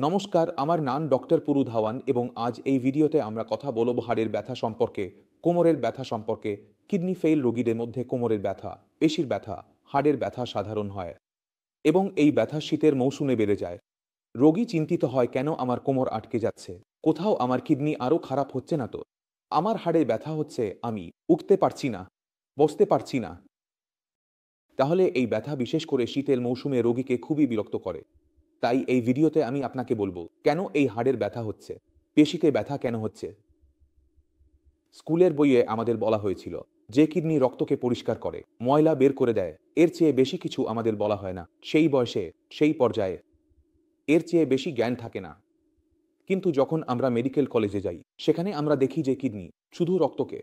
নমস্কার, আমার নাম ডক্টর পুরু ধাওয়ান এবং আজ এই ভিডিওতে আমরা কথা বলব হাড়ের ব্যথা সম্পর্কে, কোমরের ব্যথা সম্পর্কে। কিডনি ফেইল রোগীদের মধ্যে কোমরের ব্যথা, পেশির ব্যথা, হাড়ের ব্যথা সাধারণ হয় এবং এই ব্যথা শীতের মৌসুমে বেড়ে যায়। রোগী চিন্তিত হয়, কেন আমার কোমর আটকে যাচ্ছে? কোথাও আমার কিডনি আরও খারাপ হচ্ছে না তো? আমার হাড়ে ব্যথা হচ্ছে, আমি উঠতে পারছি না, বসতে পারছি না। তাহলে এই ব্যথা বিশেষ করে শীতের মৌসুমে রোগীকে খুবই বিরক্ত করে। তাই এই ভিডিওতে আমি আপনাকে বলবো কেন এই হাড়ের ব্যথা হচ্ছে, পেশিতে ব্যথা কেন হচ্ছে। স্কুলের বইয়ে আমাদের বলা হয়েছিল যে কিডনি রক্তকে পরিষ্কার করে, ময়লা বের করে দেয়, এর চেয়ে বেশি কিছু আমাদের বলা হয় না। সেই বয়সে, সেই পর্যায়ে এর চেয়ে বেশি জ্ঞান থাকে না। কিন্তু যখন আমরা মেডিকেল কলেজে যাই, সেখানে আমরা দেখি যে কিডনি শুধু রক্তকে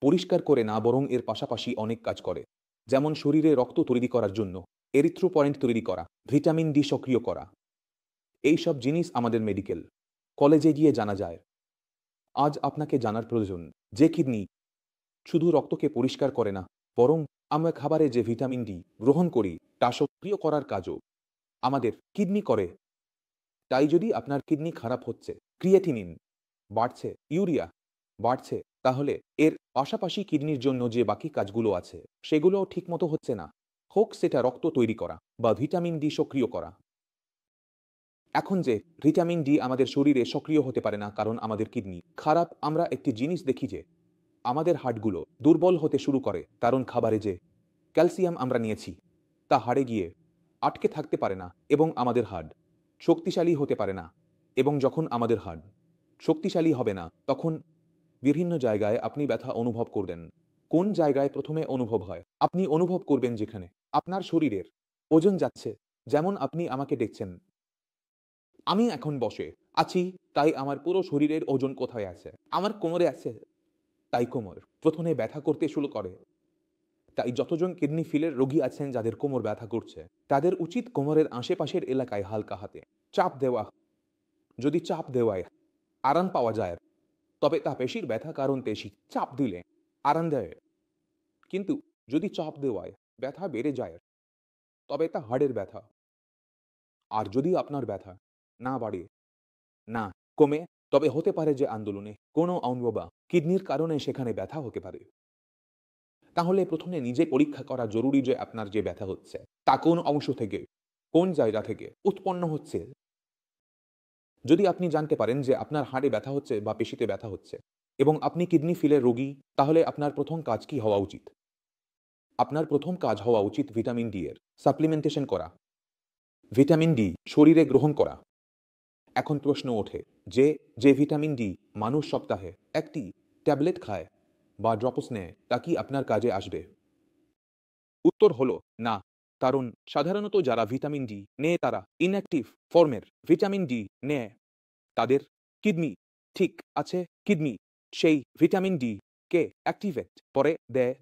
পরিষ্কার করে না, বরং এর পাশাপাশি অনেক কাজ করে। যেমন শরীরে রক্ত তৈরি করার জন্য এরিথ্রোপয়েন্ট তৈরি করা, ভিটামিন ডি সক্রিয় করা। এই সব জিনিস আমাদের মেডিকেল কলেজে গিয়ে জানা যায়। আজ আপনাকে জানার প্রয়োজন যে কিডনি শুধু রক্তকে পরিষ্কার করে না, বরং আমরা খাবারে যে ভিটামিন ডি গ্রহণ করি তা সক্রিয় করার কাজও আমাদের কিডনি করে। তাই যদি আপনার কিডনি খারাপ হচ্ছে, ক্রিয়েটিনিন বাড়ছে, ইউরিয়া বাড়ছে, তাহলে এর পাশাপাশি কিডনির জন্য যে বাকি কাজগুলো আছে সেগুলোও ঠিকমতো হচ্ছে না। হোক সেটা রক্ত তৈরি করা বা ভিটামিন ডি সক্রিয় করা। এখন যে ভিটামিন ডি আমাদের শরীরে সক্রিয় হতে পারে না কারণ আমাদের কিডনি খারাপ, আমরা একটি জিনিস দেখি যে আমাদের হাড়গুলো দুর্বল হতে শুরু করে, কারণ খাবারে যে ক্যালসিয়াম আমরা নিয়েছি তা হাড়ে গিয়ে আটকে থাকতে পারে না এবং আমাদের হাড় শক্তিশালী হতে পারে না। এবং যখন আমাদের হাড় শক্তিশালী হবে না, তখন বিভিন্ন জায়গায় আপনি ব্যথা অনুভব করবেন। কোন জায়গায় প্রথমে অনুভব হয়? আপনি অনুভব করবেন যেখানে আপনার শরীরের ওজন যাচ্ছে। যেমন আপনি আমাকে দেখছেন, আমি এখন বসে আছি, তাই আমার পুরো শরীরের ওজন কোথায় আছে? আমার কোমরে আছে, তাই কোমর প্রথমে ব্যথা করতে শুরু করে। তাই যতজন কিডনি ফেলের রোগী আছেন যাদের কোমর ব্যথা করছে, তাদের উচিত কোমরের আশেপাশের এলাকায় হালকা হাতে চাপ দেওয়া। যদি চাপ দেওয়ায় আরাম পাওয়া যায়, তবে তা পেশির ব্যথা, কারণ পেশি চাপ দিলে আরাম দেয়। কিন্তু যদি চাপ দেওয়ায় ব্যথা বেড়ে যায়, তবে তা হাড়ের ব্যথা। আর যদি আপনার ব্যথা না বাড়ে, না কমে, তবে হতে পারে যে আন্দোলনে কোনো অঙ্গ বা কিডনির কারণে সেখানে ব্যথা হতে পারে। তাহলে প্রথমে নিজে পরীক্ষা করা জরুরি যে আপনার যে ব্যথা হচ্ছে তা কোন অংশ থেকে, কোন জায়গা থেকে উৎপন্ন হচ্ছে। যদি আপনি জানতে পারেন যে আপনার হাড়ে ব্যথা হচ্ছে বা পেশিতে ব্যথা হচ্ছে এবং আপনি কিডনি ফেলের রোগী, তাহলে আপনার প্রথম কাজ কি হওয়া উচিত? আপনার প্রথম কাজ হওয়া উচিত ভিটামিন ডি এর সাপ্লিমেন্টেশন করা, ভিটামিন ডি শরীরে গ্রহণ করা। এখন প্রশ্ন ওঠে যে যে ভিটামিন ডি মানুষ সপ্তাহে একটি ট্যাবলেট খায় বা ড্রপস নেয়, তা কি আপনার কাজে আসবে? উত্তর হলো না। কারণ সাধারণত যারা ভিটামিন ডি নেয় তারা ইনঅ্যাক্টিভ ফর্মের ভিটামিন ডি নেয়। তাদের কিডনি ঠিক আছে, কিডনি সেই ভিটামিন ডি কে অ্যাক্টিভেট করে দেয়।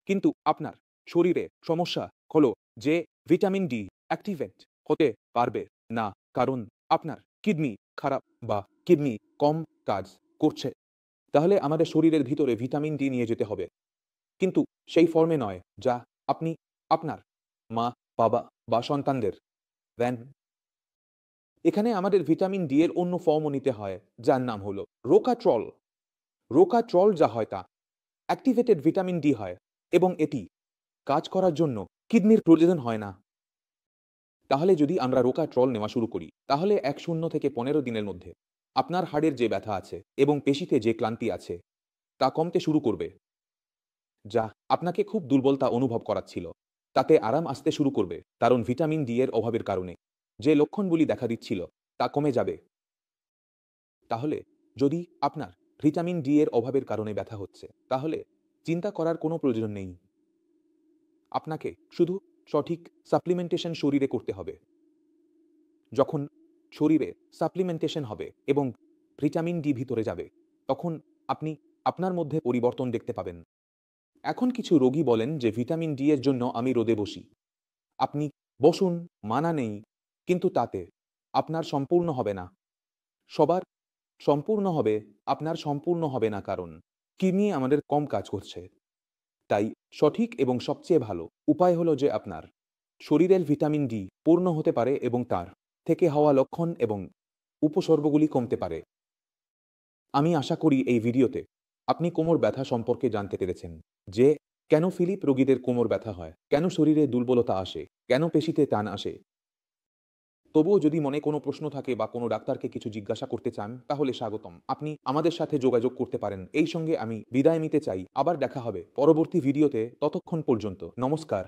কিন্তু আপনার শরীরে সমস্যা হলো যে ভিটামিন ডি অ্যাক্টিভেট হতে পারবে না, কারণ আপনার কিডনি খারাপ বা কিডনি কম কাজ করছে। তাহলে আমাদের শরীরের ভিতরে ভিটামিন ডি নিয়ে যেতে হবে, কিন্তু সেই ফর্মে নয় যা আপনি আপনার মা, বাবা বা সন্তানদের দেন। এখানে আমাদের ভিটামিন ডি এর অন্য ফর্মও নিতে হয়, যার নাম হলো রোকাট্রল। রোকাট্রল যা হয় তা অ্যাক্টিভেটেড ভিটামিন ডি হয় এবং এটি কাজ করার জন্য কিডনির প্রয়োজন হয় না। তাহলে যদি আমরা রোকাট্রল নেওয়া শুরু করি, তাহলে ১-০ থেকে ১৫ দিনের মধ্যে আপনার হাড়ের যে ব্যথা আছে এবং পেশিতে যে ক্লান্তি আছে তা কমতে শুরু করবে। যা আপনাকে খুব দুর্বলতা অনুভব করাচ্ছিল, তাতে আরাম আসতে শুরু করবে, কারণ ভিটামিন ডি এর অভাবের কারণে যে লক্ষণগুলি দেখা দিচ্ছিল তা কমে যাবে। তাহলে যদি আপনার ভিটামিন ডি এর অভাবের কারণে ব্যথা হচ্ছে, তাহলে চিন্তা করার কোনো প্রয়োজন নেই। আপনাকে শুধু সঠিক সাপ্লিমেন্টেশন শরীরে করতে হবে। যখন শরীরে সাপ্লিমেন্টেশন হবে এবং ভিটামিন ডি ভিতরে যাবে, তখন আপনি আপনার মধ্যে পরিবর্তন দেখতে পাবেন। এখন কিছু রোগী বলেন যে ভিটামিন ডি এর জন্য আমি রোদে বসি। আপনি বসুন, মানা নেই, কিন্তু তাতে আপনার সম্পূর্ণ হবে না। সবার সম্পূর্ণ হবে, আপনার সম্পূর্ণ হবে না, কারণ কিডনি আমাদের কম কাজ করছে। তাই সঠিক এবং সবচেয়ে ভালো উপায় হলো যে আপনার শরীরের ভিটামিন ডি পূর্ণ হতে পারে এবং তার থেকে হওয়া লক্ষণ এবং উপসর্গগুলি কমতে পারে। আমি আশা করি এই ভিডিওতে আপনি কোমর ব্যথা সম্পর্কে জানতে পেরেছেন, যে কেন ফিলিপ রোগীদের কোমর ব্যথা হয়, কেন শরীরে দুর্বলতা আসে, কেন পেশিতে টান আসে। তবুও যদি মনে কোনো প্রশ্ন থাকে বা কোনো ডাক্তারকে কিছু জিজ্ঞাসা করতে চান, তাহলে স্বাগতম। আপনি আমাদের সাথে যোগাযোগ করতে পারেন। এই সঙ্গে আমি বিদায় নিতে চাই। আবার দেখা হবে পরবর্তী ভিডিওতে। ততক্ষণ পর্যন্ত নমস্কার।